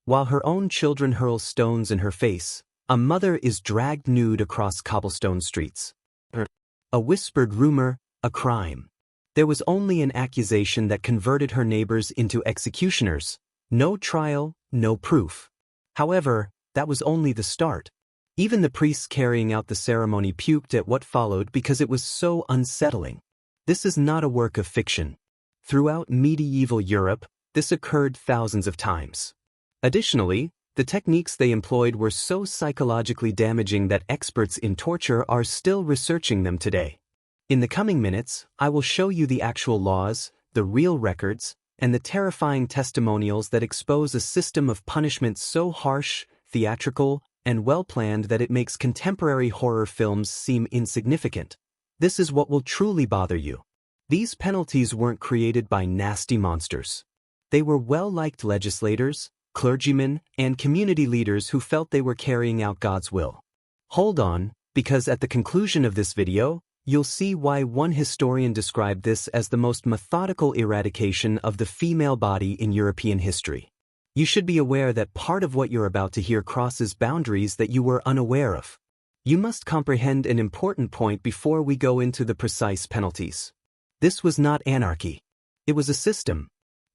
While her own children hurl stones in her face, a mother is dragged nude across cobblestone streets. A whispered rumor, a crime. There was only an accusation that converted her neighbors into executioners. No trial, no proof. However, that was only the start. Even the priests carrying out the ceremony puked at what followed because it was so unsettling. This is not a work of fiction. Throughout medieval Europe, this occurred thousands of times. Additionally, the techniques they employed were so psychologically damaging that experts in torture are still researching them today. In the coming minutes, I will show you the actual laws, the real records, and the terrifying testimonials that expose a system of punishment so harsh, theatrical, and well-planned that it makes contemporary horror films seem insignificant. This is what will truly bother you. These penalties weren't created by nasty monsters. They were well-liked legislators, clergymen, and community leaders who felt they were carrying out God's will. Hold on, because at the conclusion of this video, you'll see why one historian described this as the most methodical eradication of the female body in European history. You should be aware that part of what you're about to hear crosses boundaries that you were unaware of. You must comprehend an important point before we go into the precise penalties. This was not anarchy. It was a system.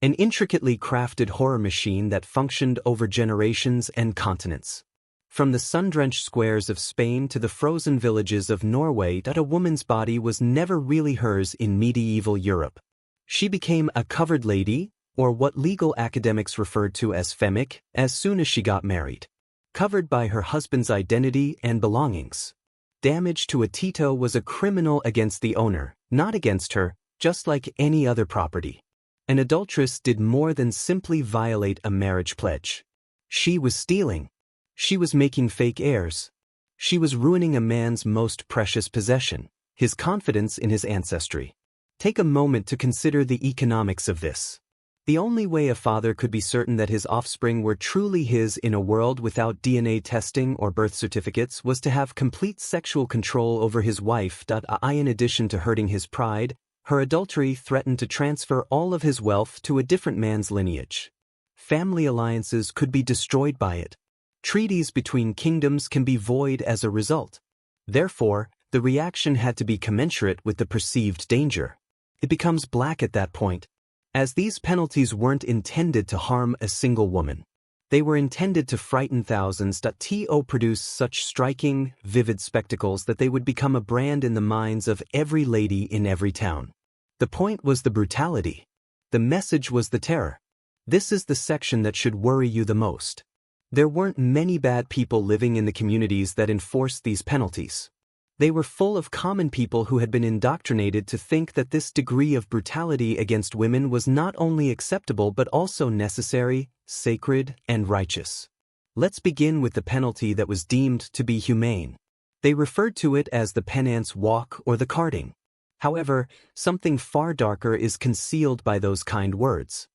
An intricately crafted horror machine that functioned over generations and continents. From the sun-drenched squares of Spain to the frozen villages of Norway, a woman's body was never really hers in medieval Europe. She became a covered lady, or what legal academics referred to as femic, as soon as she got married. Covered by her husband's identity and belongings. Damage to a Tito was a criminal against the owner, not against her, just like any other property. An adulteress did more than simply violate a marriage pledge. She was stealing. She was making fake heirs. She was ruining a man's most precious possession, his confidence in his ancestry. Take a moment to consider the economics of this. The only way a father could be certain that his offspring were truly his in a world without DNA testing or birth certificates was to have complete sexual control over his wife. In addition to hurting his pride, her adultery threatened to transfer all of his wealth to a different man's lineage. Family alliances could be destroyed by it. Treaties between kingdoms can be void as a result. Therefore, the reaction had to be commensurate with the perceived danger. It becomes black at that point, as these penalties weren't intended to harm a single woman. They were intended to frighten thousands. To produce such striking, vivid spectacles that they would become a brand in the minds of every lady in every town. The point was the brutality. The message was the terror. This is the section that should worry you the most. There weren't many bad people living in the communities that enforced these penalties. They were full of common people who had been indoctrinated to think that this degree of brutality against women was not only acceptable but also necessary, sacred, and righteous. Let's begin with the penalty that was deemed to be humane. They referred to it as the penance walk or the carting. However, something far darker is concealed by those kind words.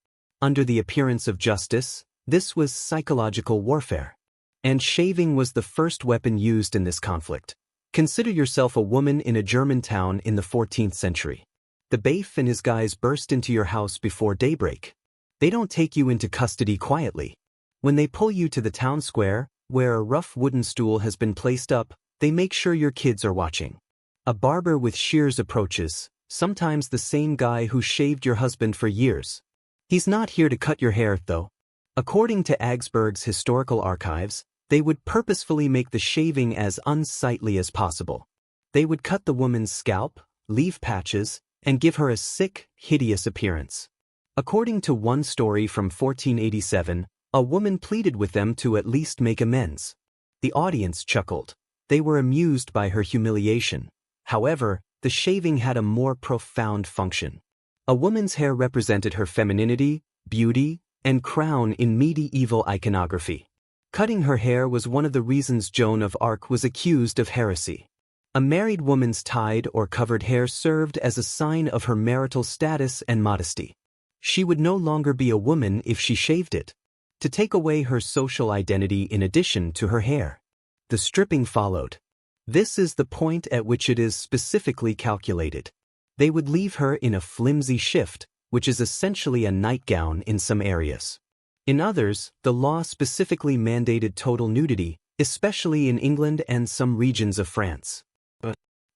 Under the appearance of justice, this was psychological warfare. And shaving was the first weapon used in this conflict. Consider yourself a woman in a German town in the 14th century. The bailiff and his guys burst into your house before daybreak. They don't take you into custody quietly. When they pull you to the town square, where a rough wooden stool has been placed up, they make sure your kids are watching. A barber with shears approaches, sometimes the same guy who shaved your husband for years. He's not here to cut your hair, though. According to Augsburg's historical archives, they would purposefully make the shaving as unsightly as possible. They would cut the woman's scalp, leave patches, and give her a sick, hideous appearance. According to one story from 1487, a woman pleaded with them to at least make amends. The audience chuckled. They were amused by her humiliation. However, the shaving had a more profound function. A woman's hair represented her femininity, beauty, and crown in medieval iconography. Cutting her hair was one of the reasons Joan of Arc was accused of heresy. A married woman's tied or covered hair served as a sign of her marital status and modesty. She would no longer be a woman if she shaved it. To take away her social identity in addition to her hair. The stripping followed. This is the point at which it is specifically calculated. They would leave her in a flimsy shift, which is essentially a nightgown in some areas. In others, the law specifically mandated total nudity, especially in England and some regions of France.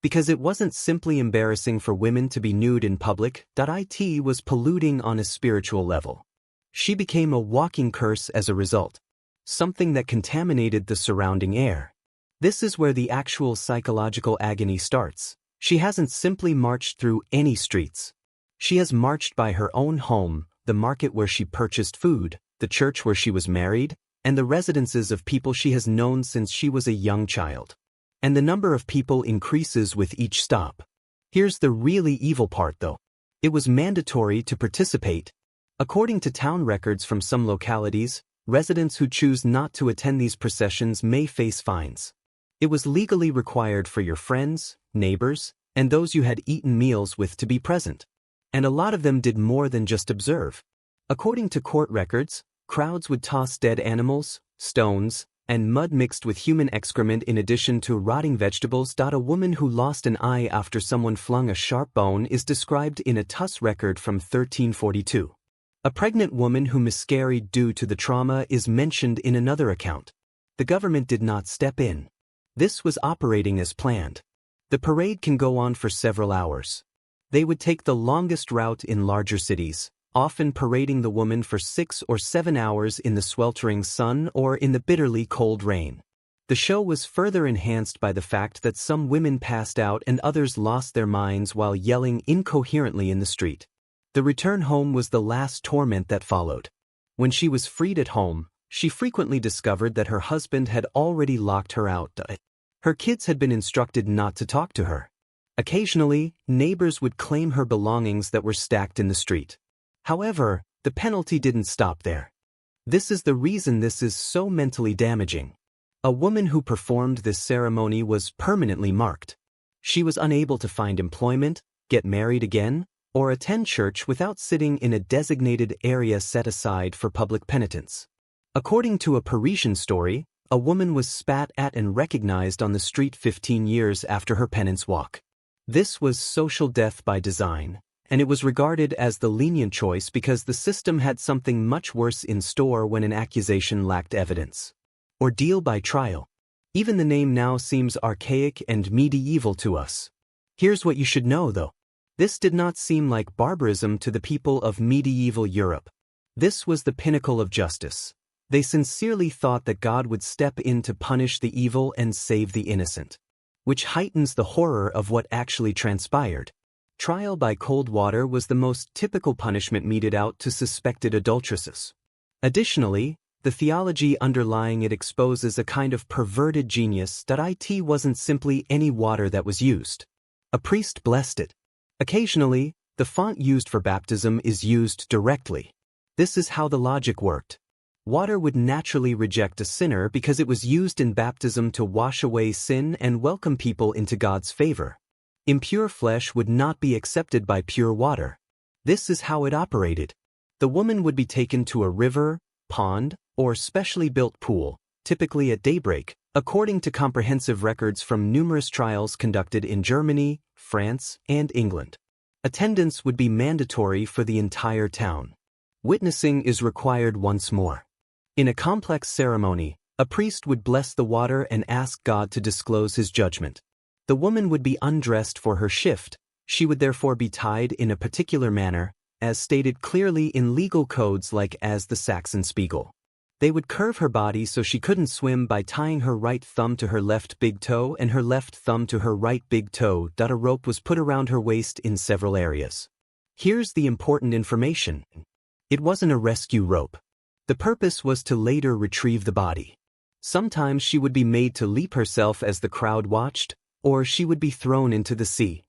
Because it wasn't simply embarrassing for women to be nude in public, it was polluting on a spiritual level. She became a walking curse as a result, something that contaminated the surrounding air. This is where the actual psychological agony starts. She hasn't simply marched through any streets. She has marched by her own home, the market where she purchased food, the church where she was married, and the residences of people she has known since she was a young child. And the number of people increases with each stop. Here's the really evil part though. It was mandatory to participate. According to town records from some localities, residents who choose not to attend these processions may face fines. It was legally required for your friends, neighbors, and those you had eaten meals with to be present. And a lot of them did more than just observe. According to court records, crowds would toss dead animals, stones, and mud mixed with human excrement in addition to rotting vegetables. A woman who lost an eye after someone flung a sharp bone is described in a Toulouse record from 1342. A pregnant woman who miscarried due to the trauma is mentioned in another account. The government did not step in. This was operating as planned. The parade can go on for several hours. They would take the longest route in larger cities, often parading the woman for 6 or 7 hours in the sweltering sun or in the bitterly cold rain. The show was further enhanced by the fact that some women passed out and others lost their minds while yelling incoherently in the street. The return home was the last torment that followed. When she was freed at home, she frequently discovered that her husband had already locked her out. Her kids had been instructed not to talk to her. Occasionally, neighbors would claim her belongings that were stacked in the street. However, the penalty didn't stop there. This is the reason this is so mentally damaging. A woman who performed this ceremony was permanently marked. She was unable to find employment, get married again, or attend church without sitting in a designated area set aside for public penitence. According to a Parisian story, a woman was spat at and recognized on the street 15 years after her penance walk. This was social death by design, and it was regarded as the lenient choice because the system had something much worse in store when an accusation lacked evidence. Ordeal by trial. Even the name now seems archaic and medieval to us. Here's what you should know though. This did not seem like barbarism to the people of medieval Europe. This was the pinnacle of justice. They sincerely thought that God would step in to punish the evil and save the innocent. Which heightens the horror of what actually transpired. Trial by cold water was the most typical punishment meted out to suspected adulteresses. Additionally, the theology underlying it exposes a kind of perverted genius that it wasn't simply any water that was used. A priest blessed it. Occasionally, the font used for baptism is used directly. This is how the logic worked. Water would naturally reject a sinner because it was used in baptism to wash away sin and welcome people into God's favor. Impure flesh would not be accepted by pure water. This is how it operated. The woman would be taken to a river, pond, or specially built pool, typically at daybreak, according to comprehensive records from numerous trials conducted in Germany, France, and England. Attendance would be mandatory for the entire town. Witnessing is required once more. In a complex ceremony, a priest would bless the water and ask God to disclose his judgment. The woman would be undressed for her shift. She would therefore be tied in a particular manner, as stated clearly in legal codes like as the Saxon Spiegel. They would curve her body so she couldn't swim by tying her right thumb to her left big toe and her left thumb to her right big toe. A rope was put around her waist in several areas. Here's the important information. It wasn't a rescue rope. The purpose was to later retrieve the body. Sometimes she would be made to leap herself as the crowd watched, or she would be thrown into the sea.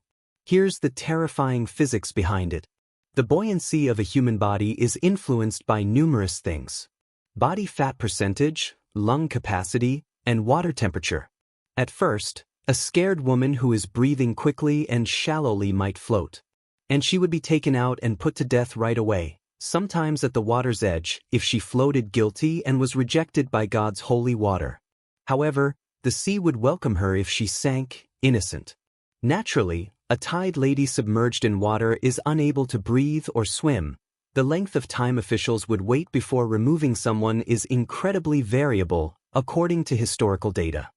Here's the terrifying physics behind it. The buoyancy of a human body is influenced by numerous things. Body fat percentage, lung capacity, and water temperature. At first, a scared woman who is breathing quickly and shallowly might float. And she would be taken out and put to death right away, sometimes at the water's edge, if she floated guilty and was rejected by God's holy water. However, the sea would welcome her if she sank, innocent. Naturally, a tied lady submerged in water is unable to breathe or swim, The length of time officials would wait before removing someone is incredibly variable, according to historical data.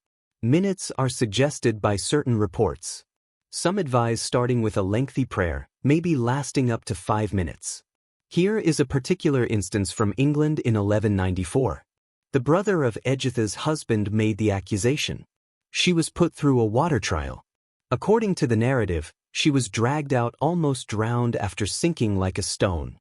Minutes are suggested by certain reports. Some advise starting with a lengthy prayer, maybe lasting up to 5 minutes. Here is a particular instance from England in 1194. The brother of Editha's husband made the accusation. She was put through a water trial. According to the narrative, she was dragged out almost drowned after sinking like a stone.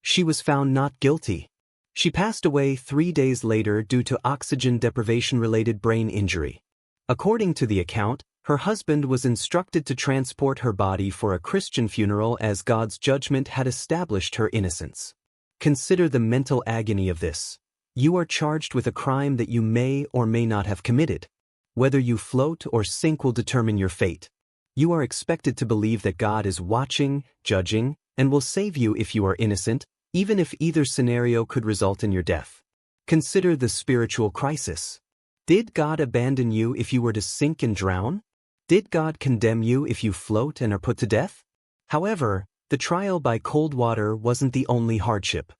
She was found not guilty. She passed away 3 days later due to oxygen deprivation-related brain injury. According to the account, her husband was instructed to transport her body for a Christian funeral as God's judgment had established her innocence. Consider the mental agony of this. You are charged with a crime that you may or may not have committed. Whether you float or sink will determine your fate. You are expected to believe that God is watching, judging, and will save you if you are innocent, even if either scenario could result in your death. Consider the spiritual crisis. Did God abandon you if you were to sink and drown? Did God condemn you if you float and are put to death? However, the trial by cold water wasn't the only hardship.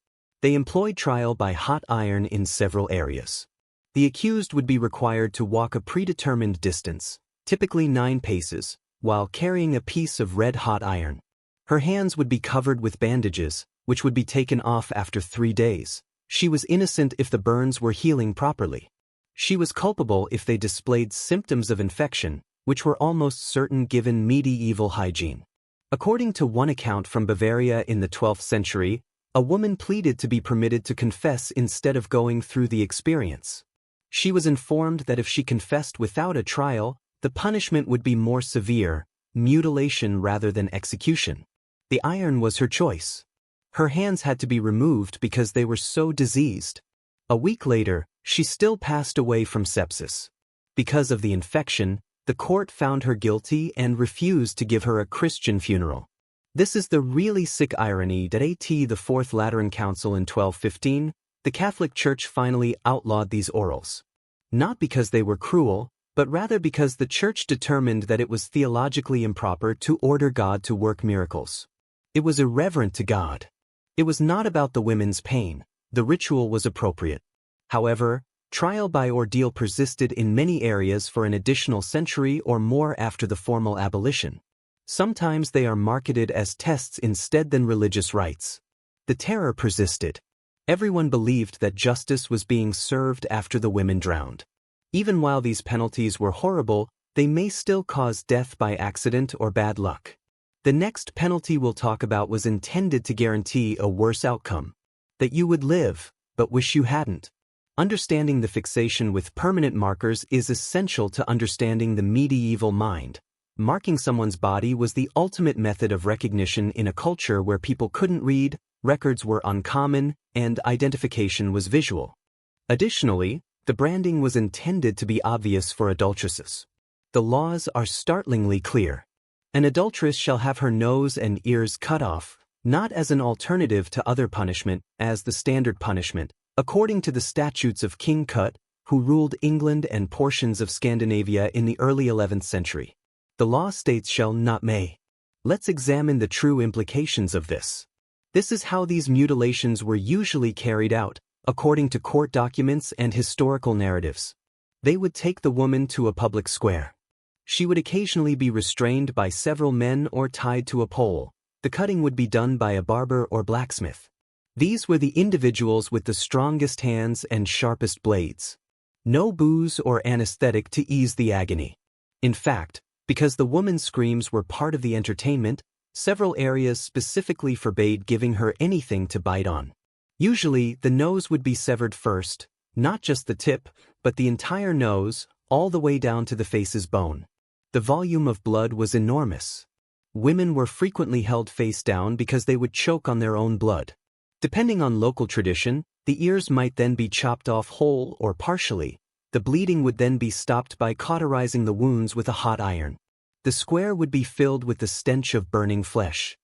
They employed trial by hot iron in several areas. The accused would be required to walk a predetermined distance, typically 9 paces, while carrying a piece of red-hot iron. Her hands would be covered with bandages, which would be taken off after 3 days. She was innocent if the burns were healing properly. She was culpable if they displayed symptoms of infection, which were almost certain given medieval hygiene. According to one account from Bavaria in the 12th century, a woman pleaded to be permitted to confess instead of going through the experience. She was informed that if she confessed without a trial, the punishment would be more severe, mutilation rather than execution. The iron was her choice. Her hands had to be removed because they were so diseased. A week later, she still passed away from sepsis. Because of the infection, the court found her guilty and refused to give her a Christian funeral. This is the really sick irony that at the Fourth Lateran Council in 1215, the Catholic Church finally outlawed these orals. Not because they were cruel, but rather because the Church determined that it was theologically improper to order God to work miracles. It was irreverent to God. It was not about the women's pain. The ritual was appropriate. However, trial by ordeal persisted in many areas for an additional century or more after the formal abolition. Sometimes they are marketed as tests instead than religious rites. The terror persisted. Everyone believed that justice was being served after the women drowned. Even while these penalties were horrible, they may still cause death by accident or bad luck. The next penalty we'll talk about was intended to guarantee a worse outcome. That you would live, but wish you hadn't. Understanding the fixation with permanent markers is essential to understanding the medieval mind. Marking someone's body was the ultimate method of recognition in a culture where people couldn't read, records were uncommon, and identification was visual. Additionally, the branding was intended to be obvious for adulteresses. The laws are startlingly clear. An adulteress shall have her nose and ears cut off, not as an alternative to other punishment, as the standard punishment, according to the statutes of King Cut, who ruled England and portions of Scandinavia in the early 11th century. The law states shall not may. Let's examine the true implications of this. This is how these mutilations were usually carried out, according to court documents and historical narratives. They would take the woman to a public square. She would occasionally be restrained by several men or tied to a pole. The cutting would be done by a barber or blacksmith. These were the individuals with the strongest hands and sharpest blades. No booze or anesthetic to ease the agony. In fact, because the woman's screams were part of the entertainment, several areas specifically forbade giving her anything to bite on. Usually, the nose would be severed first, not just the tip, but the entire nose, all the way down to the face's bone. The volume of blood was enormous. Women were frequently held face down because they would choke on their own blood. Depending on local tradition, the ears might then be chopped off whole or partially. The bleeding would then be stopped by cauterizing the wounds with a hot iron. The square would be filled with the stench of burning flesh.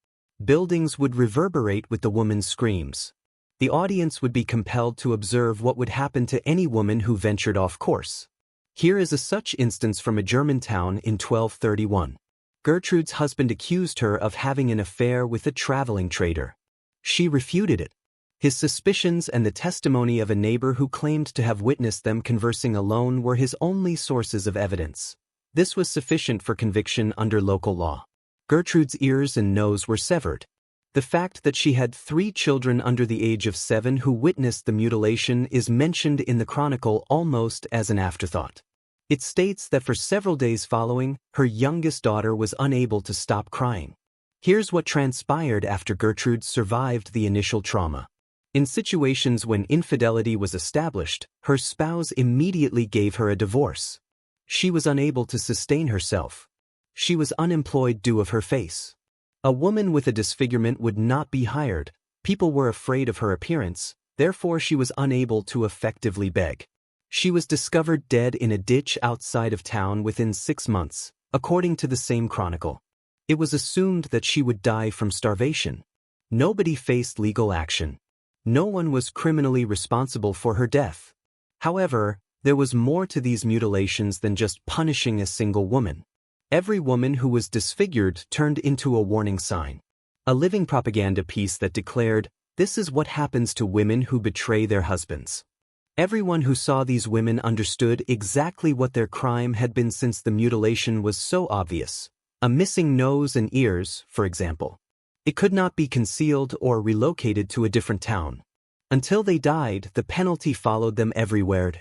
Buildings would reverberate with the woman's screams. The audience would be compelled to observe what would happen to any woman who ventured off course. Here is a such instance from a German town in 1231. Gertrude's husband accused her of having an affair with a traveling trader. She refuted it. His suspicions and the testimony of a neighbor who claimed to have witnessed them conversing alone were his only sources of evidence. This was sufficient for conviction under local law. Gertrude's ears and nose were severed. The fact that she had 3 children under the age of 7 who witnessed the mutilation is mentioned in the chronicle almost as an afterthought. It states that for several days following, her youngest daughter was unable to stop crying. Here's what transpired after Gertrude survived the initial trauma. In situations when infidelity was established, her spouse immediately gave her a divorce. She was unable to sustain herself. She was unemployed due of her face. A woman with a disfigurement would not be hired. People were afraid of her appearance, therefore she was unable to effectively beg. She was discovered dead in a ditch outside of town within 6 months, according to the same chronicle. It was assumed that she would die from starvation. Nobody faced legal action. No one was criminally responsible for her death. However, there was more to these mutilations than just punishing a single woman. Every woman who was disfigured turned into a warning sign. A living propaganda piece that declared, "This is what happens to women who betray their husbands." Everyone who saw these women understood exactly what their crime had been since the mutilation was so obvious. A missing nose and ears, for example. It could not be concealed or relocated to a different town. Until they died, the penalty followed them everywhere.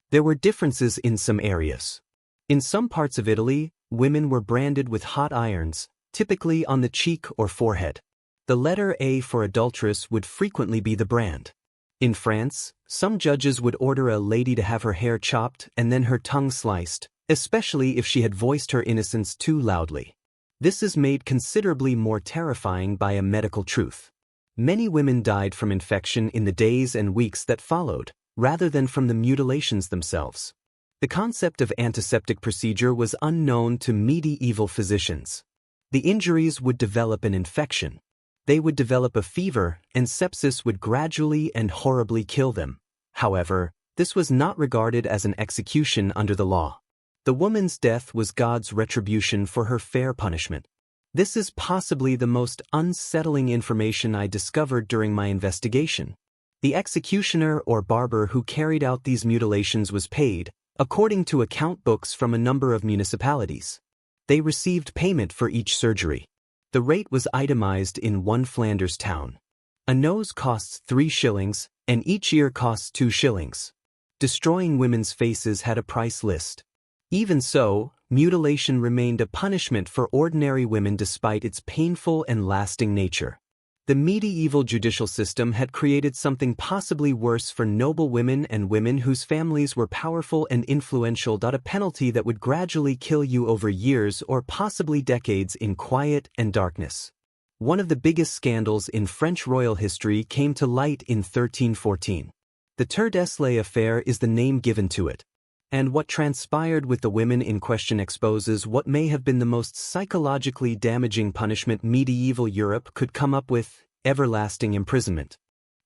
There were differences in some areas. In some parts of Italy, women were branded with hot irons, typically on the cheek or forehead. The letter A for adulteress would frequently be the brand. In France, some judges would order a lady to have her hair chopped and then her tongue sliced, especially if she had voiced her innocence too loudly. This is made considerably more terrifying by a medical truth. Many women died from infection in the days and weeks that followed, rather than from the mutilations themselves. The concept of antiseptic procedure was unknown to medieval physicians. The injuries would develop an infection. They would develop a fever, and sepsis would gradually and horribly kill them. However, this was not regarded as an execution under the law. The woman's death was God's retribution for her fair punishment. This is possibly the most unsettling information I discovered during my investigation. The executioner or barber who carried out these mutilations was paid, according to account books from a number of municipalities. They received payment for each surgery. The rate was itemized in one Flanders town. A nose costs 3 shillings, and each ear costs 2 shillings. Destroying women's faces had a price list. Even so, mutilation remained a punishment for ordinary women despite its painful and lasting nature. The medieval judicial system had created something possibly worse for noble women and women whose families were powerful and influential. A penalty that would gradually kill you over years or possibly decades in quiet and darkness. One of the biggest scandals in French royal history came to light in 1314. The Tour d'Eslay affair is the name given to it. And what transpired with the women in question exposes what may have been the most psychologically damaging punishment medieval Europe could come up with: everlasting imprisonment.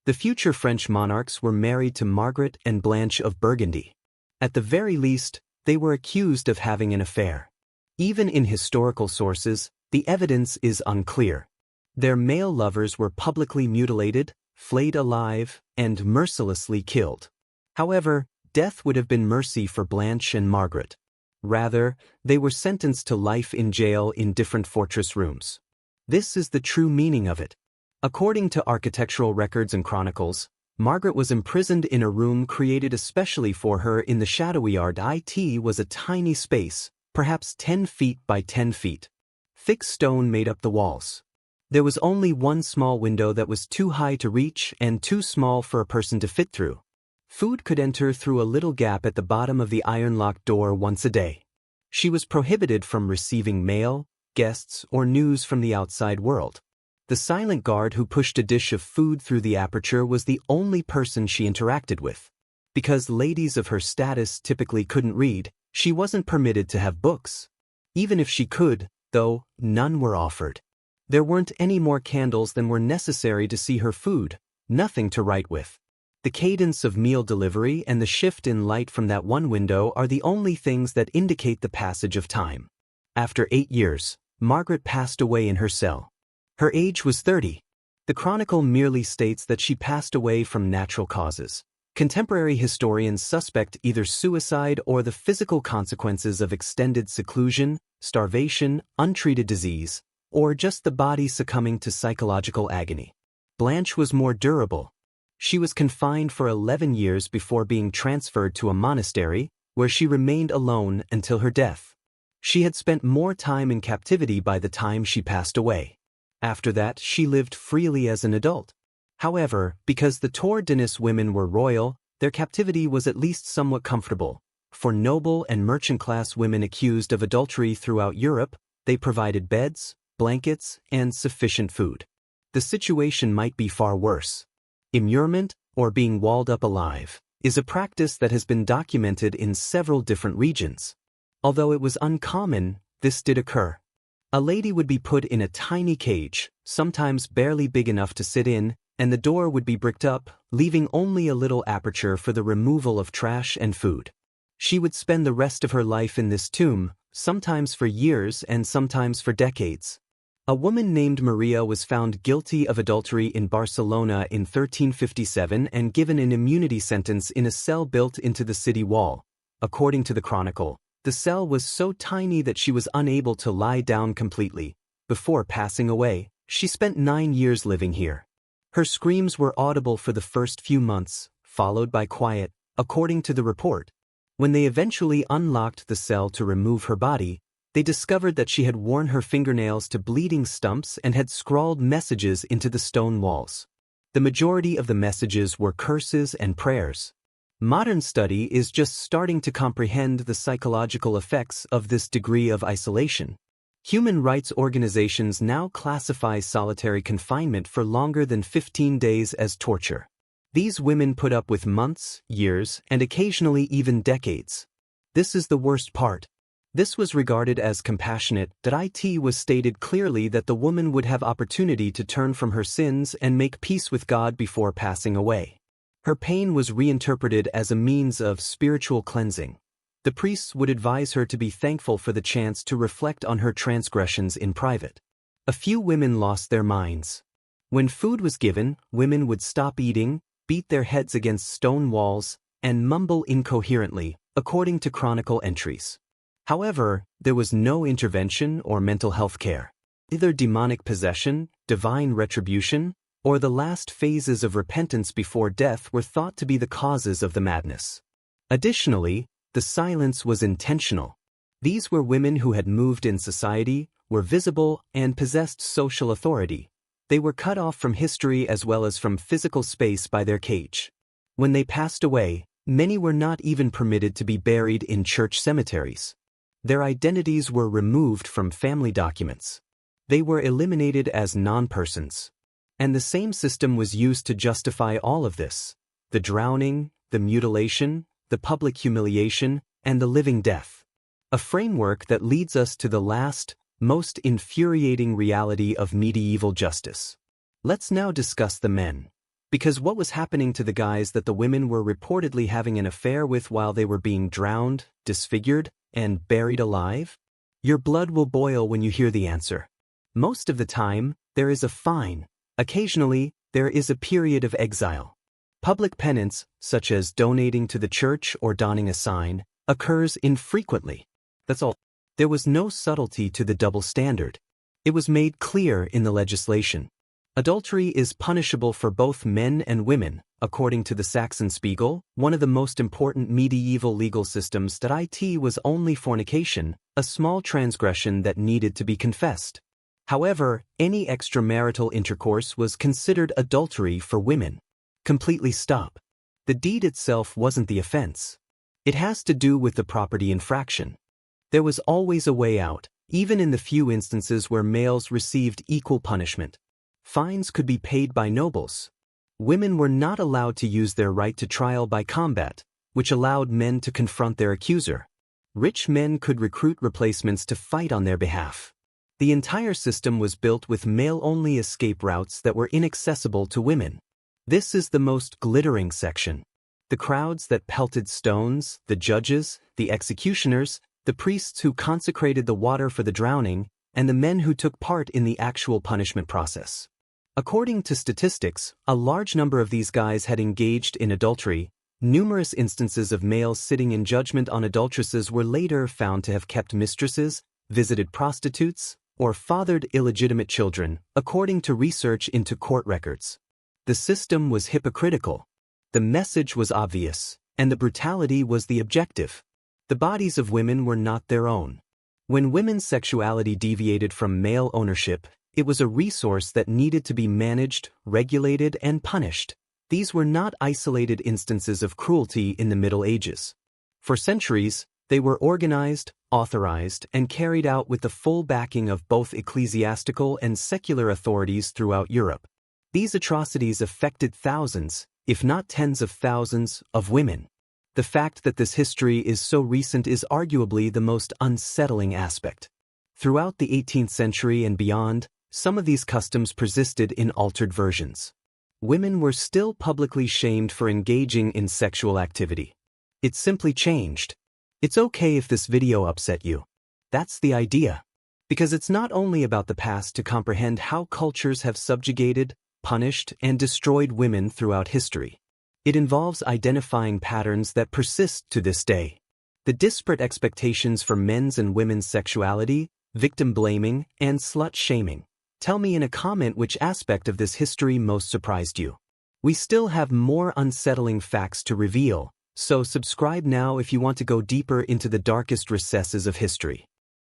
The future French monarchs were married to Margaret and Blanche of Burgundy. At the very least, they were accused of having an affair. Even in historical sources, the evidence is unclear. Their male lovers were publicly mutilated, flayed alive, and mercilessly killed. However, death would have been mercy for Blanche and Margaret. Rather, they were sentenced to life in jail in different fortress rooms. This is the true meaning of it. According to architectural records and chronicles, Margaret was imprisoned in a room created especially for her in the shadowy yard. It was a tiny space, perhaps 10 feet by 10 feet. Thick stone made up the walls. There was only one small window that was too high to reach and too small for a person to fit through. Food could enter through a little gap at the bottom of the iron-locked door once a day. She was prohibited from receiving mail, guests, or news from the outside world. The silent guard who pushed a dish of food through the aperture was the only person she interacted with. Because ladies of her status typically couldn't read, she wasn't permitted to have books. Even if she could, though, none were offered. There weren't any more candles than were necessary to see her food, nothing to write with. The cadence of meal delivery and the shift in light from that one window are the only things that indicate the passage of time. After 8 years, Margaret passed away in her cell. Her age was 30. The chronicle merely states that she passed away from natural causes. Contemporary historians suspect either suicide or the physical consequences of extended seclusion, starvation, untreated disease, or just the body succumbing to psychological agony. Blanche was more durable. She was confined for 11 years before being transferred to a monastery, where she remained alone until her death. She had spent more time in captivity by the time she passed away. After that, she lived freely as an adult. However, because the Tour de Nice women were royal, their captivity was at least somewhat comfortable. For noble and merchant-class women accused of adultery throughout Europe, they provided beds, blankets, and sufficient food. The situation might be far worse. Immurement, or being walled up alive, is a practice that has been documented in several different regions. Although it was uncommon, this did occur. A lady would be put in a tiny cage, sometimes barely big enough to sit in, and the door would be bricked up, leaving only a little aperture for the removal of trash and food. She would spend the rest of her life in this tomb, sometimes for years and sometimes for decades. A woman named Maria was found guilty of adultery in Barcelona in 1357 and given an immunity sentence in a cell built into the city wall. According to the chronicle, the cell was so tiny that she was unable to lie down completely. Before passing away, she spent 9 years living here. Her screams were audible for the first few months, followed by quiet, according to the report. When they eventually unlocked the cell to remove her body, they discovered that she had worn her fingernails to bleeding stumps and had scrawled messages into the stone walls. The majority of the messages were curses and prayers. Modern study is just starting to comprehend the psychological effects of this degree of isolation. Human rights organizations now classify solitary confinement for longer than 15 days as torture. These women put up with months, years, and occasionally even decades. This is the worst part. This was regarded as compassionate, that it was stated clearly that the woman would have opportunity to turn from her sins and make peace with God before passing away. Her pain was reinterpreted as a means of spiritual cleansing. The priests would advise her to be thankful for the chance to reflect on her transgressions in private. A few women lost their minds. When food was given, women would stop eating, beat their heads against stone walls, and mumble incoherently, according to chronicle entries. However, there was no intervention or mental health care. Either demonic possession, divine retribution, or the last phases of repentance before death were thought to be the causes of the madness. Additionally, the silence was intentional. These were women who had moved in society, were visible, and possessed social authority. They were cut off from history as well as from physical space by their cage. When they passed away, many were not even permitted to be buried in church cemeteries. Their identities were removed from family documents. They were eliminated as non-persons. And the same system was used to justify all of this: the drowning, the mutilation, the public humiliation, and the living death. A framework that leads us to the last, most infuriating reality of medieval justice. Let's now discuss the men. Because what was happening to the guys that the women were reportedly having an affair with while they were being drowned, disfigured, and buried alive? Your blood will boil when you hear the answer. Most of the time, there is a fine. Occasionally, there is a period of exile. Public penance, such as donating to the church or donning a sign, occurs infrequently. That's all. There was no subtlety to the double standard. It was made clear in the legislation. Adultery is punishable for both men and women, according to the Saxon Spiegel, one of the most important medieval legal systems. That it was only fornication, a small transgression that needed to be confessed. However, any extramarital intercourse was considered adultery for women. Completely stop. The deed itself wasn't the offense. It has to do with the property infraction. There was always a way out, even in the few instances where males received equal punishment. Fines could be paid by nobles. Women were not allowed to use their right to trial by combat, which allowed men to confront their accuser. Rich men could recruit replacements to fight on their behalf. The entire system was built with male-only escape routes that were inaccessible to women. This is the most glittering section. The crowds that pelted stones, the judges, the executioners, the priests who consecrated the water for the drowning, and the men who took part in the actual punishment process. According to statistics, a large number of these guys had engaged in adultery. Numerous instances of males sitting in judgment on adulteresses were later found to have kept mistresses, visited prostitutes, or fathered illegitimate children, according to research into court records. The system was hypocritical. The message was obvious, and the brutality was the objective. The bodies of women were not their own. When women's sexuality deviated from male ownership, it was a resource that needed to be managed, regulated, and punished. These were not isolated instances of cruelty in the Middle Ages. For centuries, they were organized, authorized, and carried out with the full backing of both ecclesiastical and secular authorities throughout Europe. These atrocities affected thousands, if not tens of thousands, of women. The fact that this history is so recent is arguably the most unsettling aspect. Throughout the 18th century and beyond, some of these customs persisted in altered versions. Women were still publicly shamed for engaging in sexual activity. It simply changed. It's okay if this video upset you. That's the idea. Because it's not only about the past to comprehend how cultures have subjugated, punished, and destroyed women throughout history. It involves identifying patterns that persist to this day. The disparate expectations for men's and women's sexuality, victim blaming, and slut shaming. Tell me in a comment which aspect of this history most surprised you. We still have more unsettling facts to reveal, so subscribe now if you want to go deeper into the darkest recesses of history.